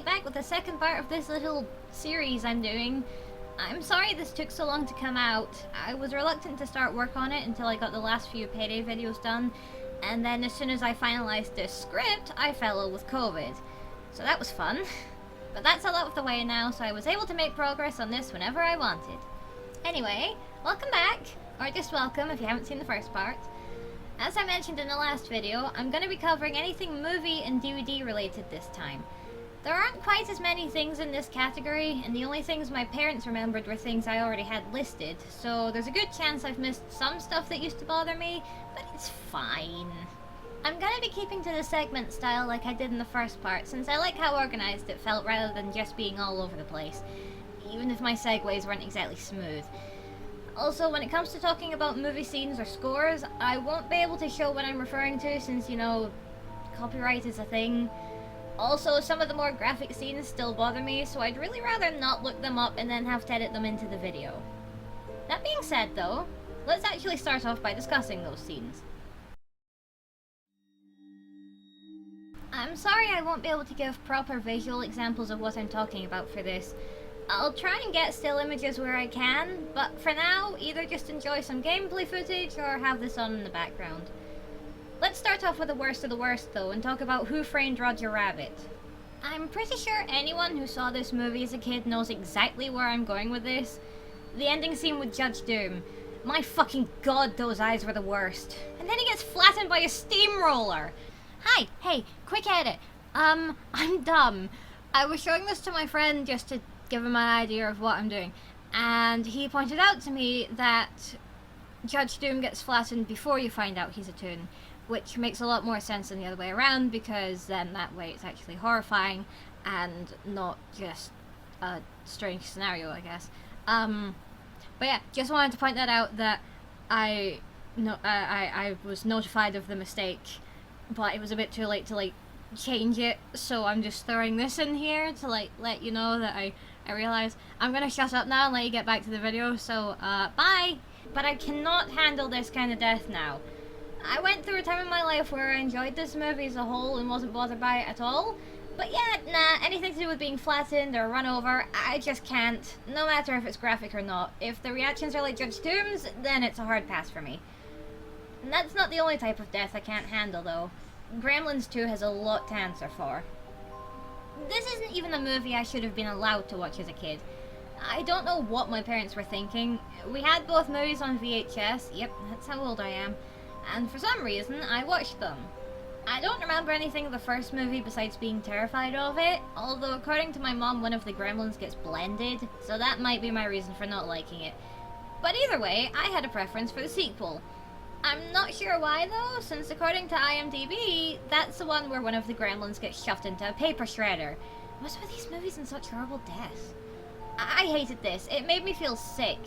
finally back with the second part of this little series I'm doing. I'm sorry this took so long to come out. I was reluctant to start work on it until I got the last few payday videos done, and then as soon as I finalised this script, I fell ill with COVID. So that was fun. But that's all out of the way now, so I was able to make progress on this whenever I wanted. Anyway, welcome back, or just welcome if you haven't seen the first part. As I mentioned in the last video, I'm going to be covering anything movie and DVD related this time. There aren't quite as many things in this category, and the only things my parents remembered were things I already had listed, so there's a good chance I've missed some stuff that used to bother me, but it's fine. I'm going to be keeping to the segment style like I did in the first part, since I like how organised it felt rather than just being all over the place, even if my segues weren't exactly smooth. Also, when it comes to talking about movie scenes or scores, I won't be able to show what I'm referring to since, you know, copyright is a thing. Also, some of the more graphic scenes still bother me, so I'd really rather not look them up and then have to edit them into the video. That being said though, let's actually start off by discussing those scenes. I'm sorry I won't be able to give proper visual examples of what I'm talking about for this. I'll try and get still images where I can, but for now, either just enjoy some gameplay footage or have this on in the background. Let's start off with the worst of the worst though, and talk about Who Framed Roger Rabbit. I'm pretty sure anyone who saw this movie as a kid knows exactly where I'm going with this. The ending scene with Judge Doom. My fucking god, those eyes were the worst. And then he gets flattened by a steamroller. Hi, hey, quick edit. I'm dumb. I was showing this to my friend just to give him an idea of what I'm doing, and he pointed out to me that Judge Doom gets flattened before you find out he's a toon, which makes a lot more sense than the other way around, because then that way it's actually horrifying and not just a strange scenario, I guess. But yeah, just wanted to point that out, that I was notified of the mistake, but it was a bit too late to like change it, so I'm just throwing this in here to like let you know that I realize. I'm gonna shut up now and let you get back to the video, so bye! But I cannot handle this kind of death now. I went through a time in my life where I enjoyed this movie as a whole and wasn't bothered by it at all, but yeah, nah, anything to do with being flattened or run over, I just can't, no matter if it's graphic or not. If the reactions are like Judge Doom's, then it's a hard pass for me. And that's not the only type of death I can't handle though. Gremlins 2 has a lot to answer for. This isn't even a movie I should have been allowed to watch as a kid. I don't know what my parents were thinking. We had both movies on VHS, yep, that's how old I am, and for some reason I watched them. I don't remember anything of the first movie besides being terrified of it, although according to my mom one of the gremlins gets blended, so that might be my reason for not liking it. But either way, I had a preference for the sequel. I'm not sure why though, since according to IMDb, that's the one where one of the gremlins gets shoved into a paper shredder. What's with these movies and such horrible deaths? I hated this, it made me feel sick.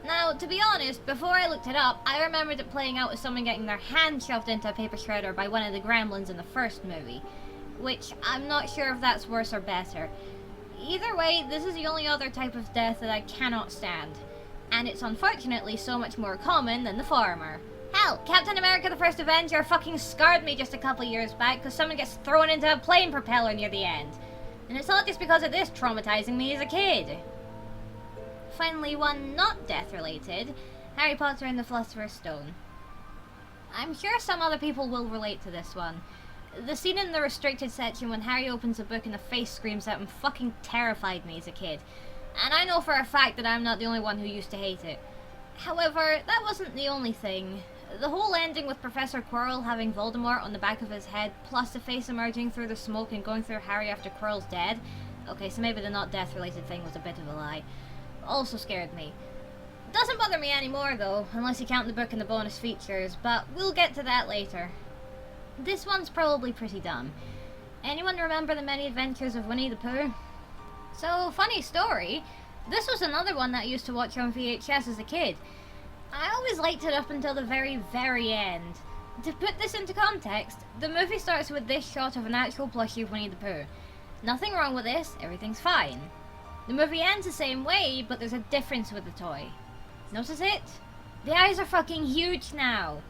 Now, to be honest, before I looked it up, I remembered it playing out as someone getting their hand shoved into a paper shredder by one of the gremlins in the first movie. Which, I'm not sure if that's worse or better. Either way, this is the only other type of death that I cannot stand. And it's unfortunately so much more common than the former. Hell, Captain America the First Avenger fucking scarred me just a couple years back because someone gets thrown into a plane propeller near the end. And it's not just because of this traumatizing me as a kid. Finally, one not death related, Harry Potter and the Philosopher's Stone. I'm sure some other people will relate to this one. The scene in the restricted section when Harry opens a book and a face screams at him fucking terrified me as a kid. And I know for a fact that I'm not the only one who used to hate it. However, that wasn't the only thing. The whole ending with Professor Quirrell having Voldemort on the back of his head, plus the face emerging through the smoke and going through Harry after Quirrell's dead. Okay, so maybe the not death related thing was a bit of a lie. Also scared me. Doesn't bother me anymore though, unless you count the book and the bonus features, but we'll get to that later. This one's probably pretty dumb. Anyone remember the Many Adventures of Winnie the Pooh? So, funny story, this was another one that I used to watch on VHS as a kid. I always liked it up until the very, very end. To put this into context, the movie starts with this shot of an actual plushie of Winnie the Pooh. Nothing wrong with this, everything's fine. The movie ends the same way, but there's a difference with the toy. Notice it? The eyes are fucking huge now.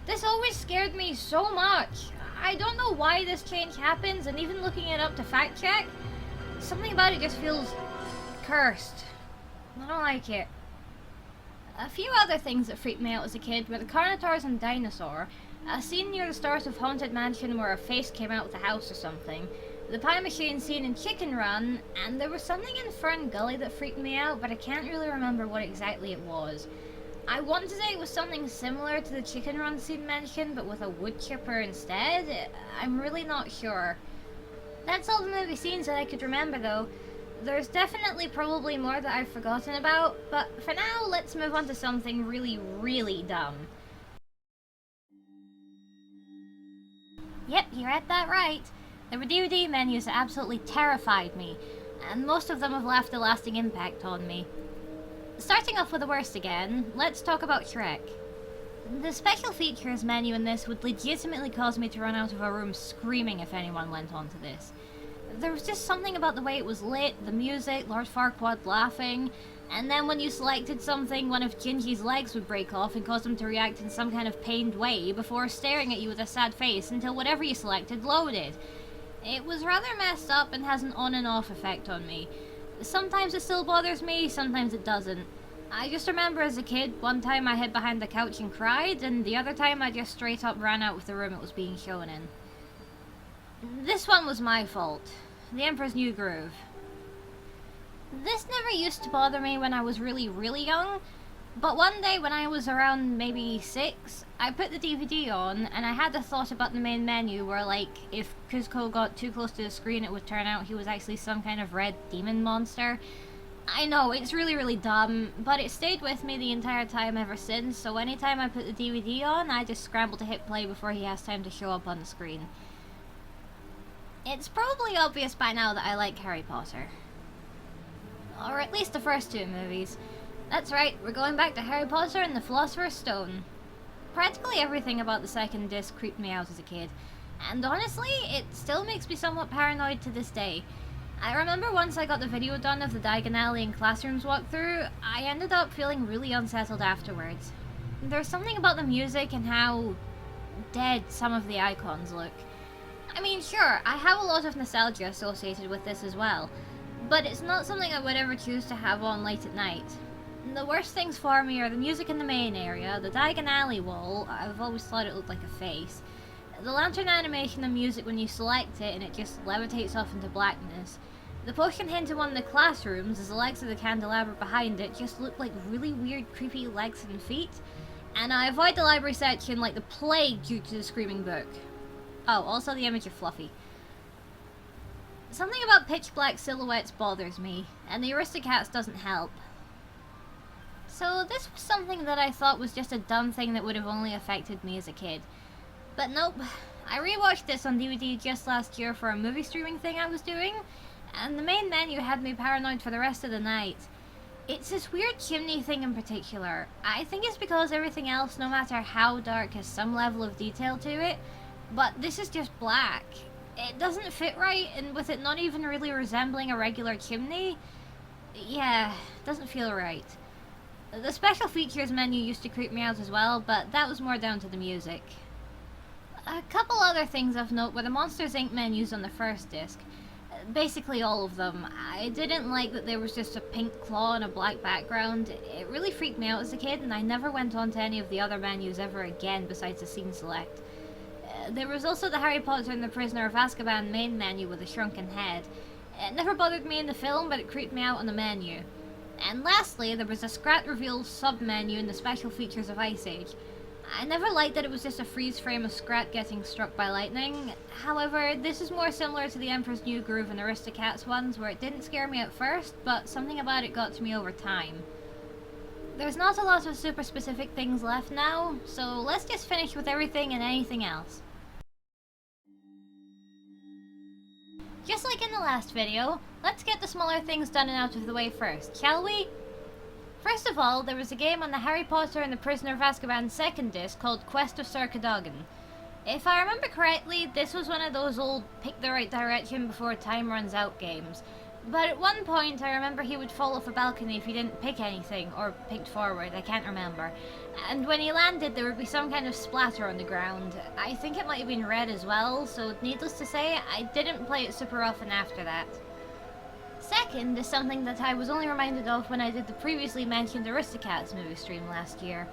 This always scared me so much. I don't know why this change happens, and even looking it up to fact check, Something about it just feels cursed. I don't like it. A few other things that freaked me out as a kid were the Carnotaurs and Dinosaur, a scene near the start of Haunted Mansion where a face came out of the house or something, the Pie Machine scene in Chicken Run, and there was something in Fern Gully that freaked me out, but I can't really remember what exactly it was. I want to say it was something similar to the Chicken Run scene mentioned, but with a wood chipper instead. I'm really not sure. That's all the movie scenes that I could remember though. There's definitely probably more that I've forgotten about, but for now, let's move on to something really, really dumb. Yep, you read that right. There were DVD menus that absolutely terrified me, and most of them have left a lasting impact on me. Starting off with the worst again, let's talk about Shrek. The special features menu in this would legitimately cause me to run out of a room screaming if anyone went onto this. There was just something about the way it was lit, the music, Lord Farquaad laughing, and then when you selected something, one of Gingy's legs would break off and cause him to react in some kind of pained way before staring at you with a sad face until whatever you selected loaded. It was rather messed up and has an on and off effect on me. Sometimes it still bothers me, sometimes it doesn't. I just remember as a kid, one time I hid behind the couch and cried, and the other time I just straight up ran out of the room it was being shown in. This one was my fault. The Emperor's New Groove. This never used to bother me when I was really, really young, but one day when I was around maybe 6, I put the DVD on and I had the thought about the main menu where, like, if Kuzco got too close to the screen it would turn out he was actually some kind of red demon monster. I know, it's really, really dumb, but it stayed with me the entire time ever since, so anytime I put the DVD on, I just scramble to hit play before he has time to show up on the screen. It's probably obvious by now that I like Harry Potter. Or at least the first 2 movies. That's right, we're going back to Harry Potter and the Philosopher's Stone. Practically everything about the second disc creeped me out as a kid, and honestly, it still makes me somewhat paranoid to this day. I remember once I got the video done of the Diagon Alley and Classrooms walkthrough, I ended up feeling really unsettled afterwards. There's something about the music and how dead some of the icons look. I mean, sure, I have a lot of nostalgia associated with this as well, but it's not something I would ever choose to have on late at night. The worst things for me are the music in the main area, the Diagon Alley wall, I've always thought it looked like a face, the lantern animation and music when you select it and it just levitates off into blackness, the potion hint in one of the classrooms as the legs of the candelabra behind it just look like really weird creepy legs and feet, and I avoid the library section like the plague due to the Screaming Book. Oh, also the image of Fluffy. Something about pitch black silhouettes bothers me, and the Aristocats doesn't help. So this was something that I thought was just a dumb thing that would have only affected me as a kid. But nope, I rewatched this on DVD just last year for a movie streaming thing I was doing, and the main menu had me paranoid for the rest of the night. It's this weird chimney thing in particular. I think it's because everything else, no matter how dark, has some level of detail to it, but this is just black. It doesn't fit right, and with it not even really resembling a regular chimney, yeah, doesn't feel right. The special features menu used to creep me out as well, but that was more down to the music. A couple other things of note were the Monsters Inc. menus on the first disc. Basically all of them. I didn't like that there was just a pink claw on a black background. It really freaked me out as a kid, and I never went on to any of the other menus ever again besides the scene select. There was also the Harry Potter and the Prisoner of Azkaban main menu with a shrunken head. It never bothered me in the film, but it creeped me out on the menu. And lastly, there was a Scrat Reveal sub-menu in the special features of Ice Age. I never liked that it was just a freeze frame of Scrat getting struck by lightning. However, this is more similar to the Emperor's New Groove and Aristocats ones, where it didn't scare me at first, but something about it got to me over time. There's not a lot of super specific things left now, so let's just finish with everything and anything else. Just like in the last video, let's get the smaller things done and out of the way first, shall we? First of all, there was a game on the Harry Potter and the Prisoner of Azkaban second disc called Quest of Sir Cadogan. If I remember correctly, this was one of those old pick the right direction before time runs out games. But at one point, I remember he would fall off a balcony if he didn't pick anything, or picked forward, I can't remember. And when he landed, there would be some kind of splatter on the ground. I think it might have been red as well, so needless to say, I didn't play it super often after that. Second is something that I was only reminded of when I did the previously mentioned Aristocats movie stream last year.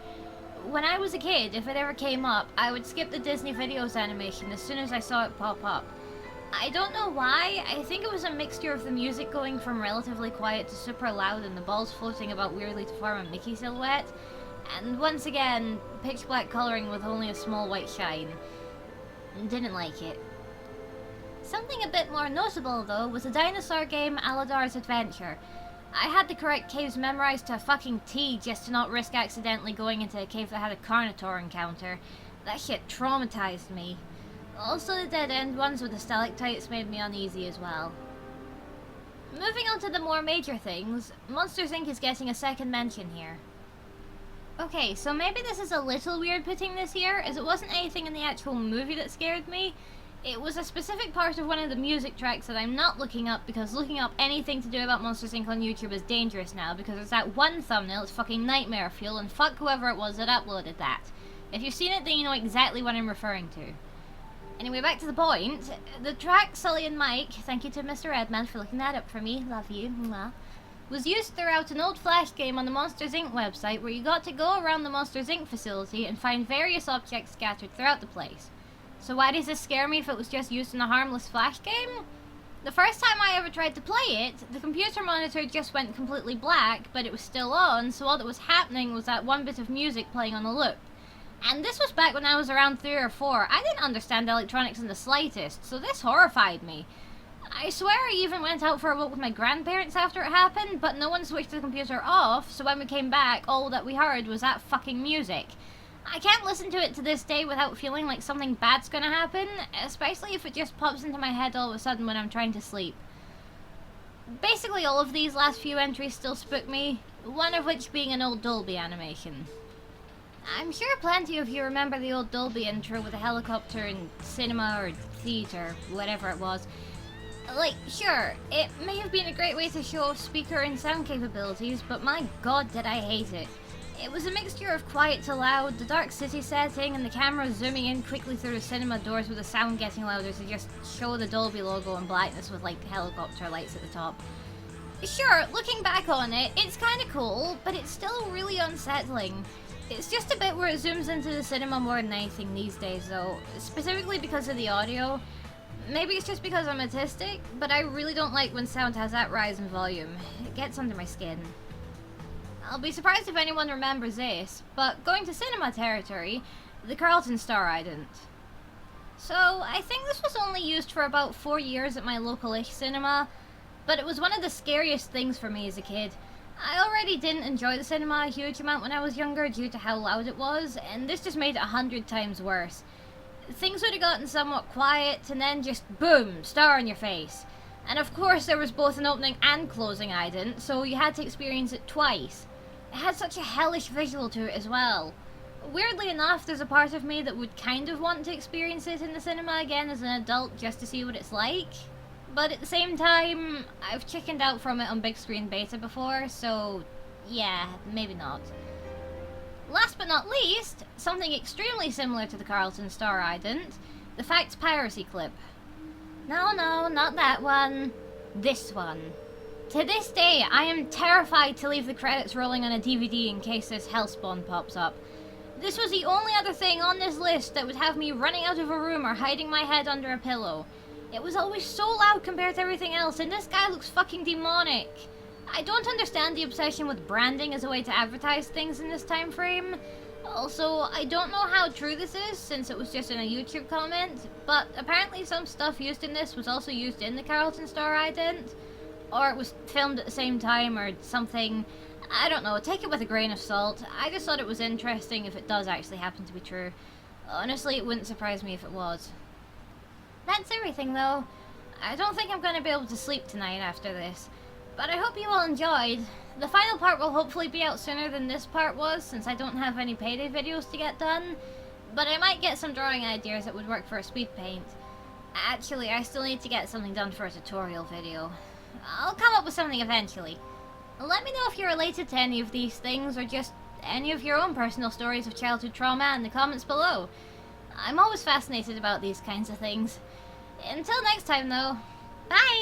When I was a kid, if it ever came up, I would skip the Disney Videos animation as soon as I saw it pop up. I don't know why, I think it was a mixture of the music going from relatively quiet to super loud and the balls floating about weirdly to form a Mickey silhouette, and once again, pitch black colouring with only a small white shine. Didn't like it. Something a bit more notable though was the dinosaur game Aladar's Adventure. I had the correct caves memorized to a fucking T just to not risk accidentally going into a cave that had a Carnotaur encounter. That shit traumatized me. Also the dead end ones with the stalactites made me uneasy as well. Moving on to the more major things, Monsters Inc. is getting a second mention here. Okay, so maybe this is a little weird putting this here, as it wasn't anything in the actual movie that scared me. It was a specific part of one of the music tracks that I'm not looking up, because looking up anything to do about Monsters Inc. on YouTube is dangerous now, because it's that one thumbnail, it's fucking nightmare fuel, and fuck whoever it was that uploaded that. If you've seen it, then you know exactly what I'm referring to. Anyway, back to the point. The track Sully and Mike, thank you to Mr. Redman for looking that up for me, love you, mwah, was used throughout an old Flash game on the Monsters Inc. website where you got to go around the Monsters Inc. facility and find various objects scattered throughout the place. So why does this scare me if it was just used in a harmless Flash game? The first time I ever tried to play it, the computer monitor just went completely black, but it was still on, so all that was happening was that one bit of music playing on a loop. And this was back when I was around 3 or 4. I didn't understand electronics in the slightest, so this horrified me. I swear I even went out for a walk with my grandparents after it happened, but no one switched the computer off, so when we came back, all that we heard was that fucking music. I can't listen to it to this day without feeling like something bad's gonna happen, especially if it just pops into my head all of a sudden when I'm trying to sleep. Basically all of these last few entries still spook me, one of which being an old Dolby animation. I'm sure plenty of you remember the old Dolby intro with a helicopter in cinema or theatre, whatever it was. Like, sure, it may have been a great way to show off speaker and sound capabilities, but my god did I hate it. It was a mixture of quiet to loud, the dark city setting, and the camera zooming in quickly through the cinema doors with the sound getting louder to just show the Dolby logo in blackness with like helicopter lights at the top. Sure, looking back on it, it's kinda cool, but it's still really unsettling. It's just a bit where it zooms into the cinema more than anything these days though, specifically because of the audio. Maybe it's just because I'm autistic, but I really don't like when sound has that rise in volume. It gets under my skin. I'll be surprised if anyone remembers this, but going to cinema territory, the Carlton Star Ident. So, I think this was only used for about 4 years at my local-ish cinema, but it was one of the scariest things for me as a kid. I already didn't enjoy the cinema a huge amount when I was younger due to how loud it was, and this just made it 100 times worse. Things would have gotten somewhat quiet, and then just boom, star in your face. And of course there was both an opening and closing ident, so you had to experience it twice. It had such a hellish visual to it as well. Weirdly enough, there's a part of me that would kind of want to experience it in the cinema again as an adult just to see what it's like. But at the same time, I've chickened out from it on big screen beta before, so yeah, maybe not. Last but not least, something extremely similar to the Carlton Star Ident, the Facts Piracy clip. No, not that one. This one. To this day, I am terrified to leave the credits rolling on a DVD in case this hellspawn pops up. This was the only other thing on this list that would have me running out of a room or hiding my head under a pillow. It was always so loud compared to everything else, and this guy looks fucking demonic. I don't understand the obsession with branding as a way to advertise things in this time frame. Also, I don't know how true this is, since it was just in a YouTube comment, but apparently some stuff used in this was also used in the Carlton Star Ident, or it was filmed at the same time, or something. I don't know, take it with a grain of salt. I just thought it was interesting if it does actually happen to be true. Honestly, it wouldn't surprise me if it was. That's everything, though. I don't think I'm going to be able to sleep tonight after this, but I hope you all enjoyed. The final part will hopefully be out sooner than this part was, since I don't have any payday videos to get done, but I might get some drawing ideas that would work for a speed paint. Actually, I still need to get something done for a tutorial video. I'll come up with something eventually. Let me know if you're related to any of these things, or just any of your own personal stories of childhood trauma in the comments below. I'm always fascinated about these kinds of things. Until next time though, bye!